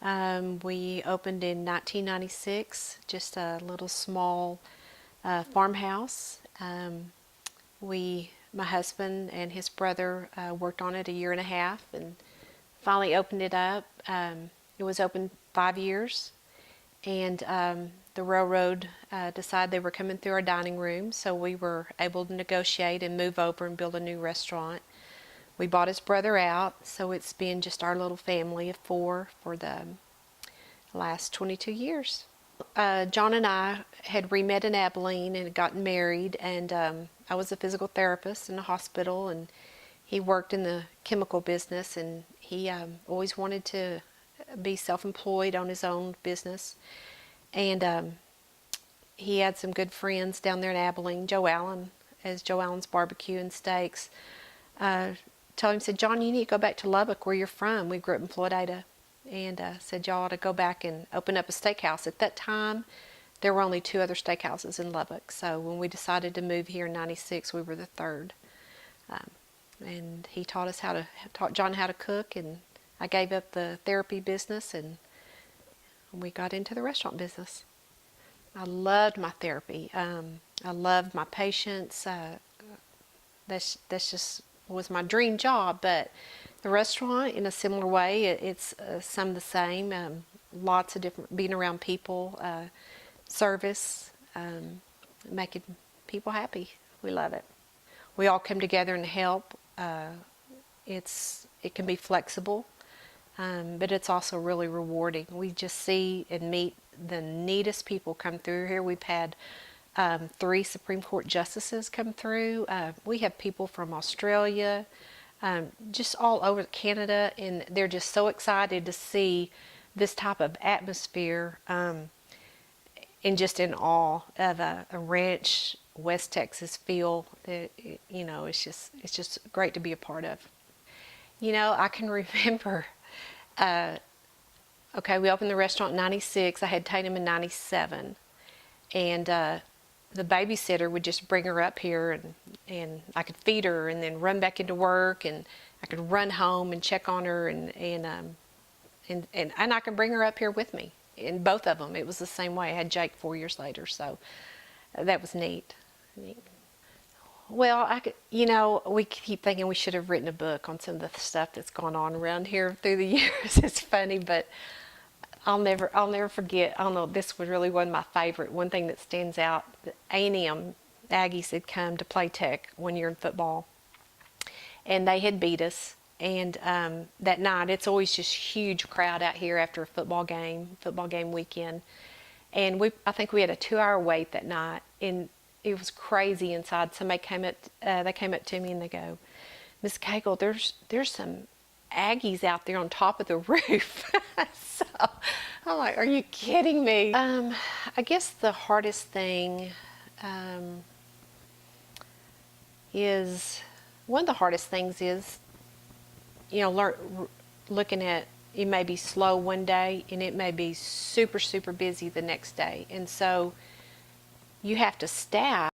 We opened in 1996, just a little small farmhouse. My husband and his brother worked on it a year and a half and finally opened it up. It was open 5 years, and the railroad decided they were coming through our dining room, so we were able to negotiate and move over and build a new restaurant. We bought his brother out, so it's been just our little family of four for the last 22 years. John and I had re-met in Abilene and had gotten married, and I was a physical therapist in a hospital, and he worked in the chemical business, and he always wanted to be self-employed on his own business. And he had some good friends down there in Abilene. Joe Allen, as Joe Allen's Barbecue and Steaks, told him, said, John, you need to go back to Lubbock where you're from. We grew up in Florida. And said, y'all ought to go back and open up a steakhouse. At that time, there were only 2 other steakhouses in Lubbock. So when we decided to move here in '96, we were the third. And he taught John how to cook, and I gave up the therapy business, and we got into the restaurant business. I loved my therapy. I loved my patients. That's just was my dream job. But the restaurant, in a similar way, it's some of the same. Lots of different, being around people, service, making people happy. We love it. We all come together and help. It can be flexible, but it's also really rewarding. We just see and meet the neatest people come through here. We've had 3 Supreme Court justices come through. We have people from Australia, just all over Canada, and they're just so excited to see this type of atmosphere, and just in awe of a ranch, West Texas feel. That, it's just great to be a part of. I can remember. Okay, we opened the restaurant in '96. I had Tatum in '97, and the babysitter would just bring her up here, and I could feed her and then run back into work, and I could run home and check on her, and I could bring her up here with me. In both of them, it was the same way. I had Jake 4 years later, so that was neat. Well, we keep thinking we should have written a book on some of the stuff that's gone on around here through the years. It's funny, but I'll never forget. I don't know, this was really one of my favorite. One thing that stands out, the A&M Aggies had come to play Tech one year in football, and they had beat us. And that night, it's always just huge crowd out here after a football game weekend. And I think we had a 2-hour wait that night, and it was crazy inside. Somebody came up to me and they go, Miss Cagle, there's some Aggies out there on top of the roof. So I'm like, are you kidding me? I guess the hardest thing is, one of the hardest things is, looking at, it may be slow one day and it may be super, super busy the next day. And so you have to staff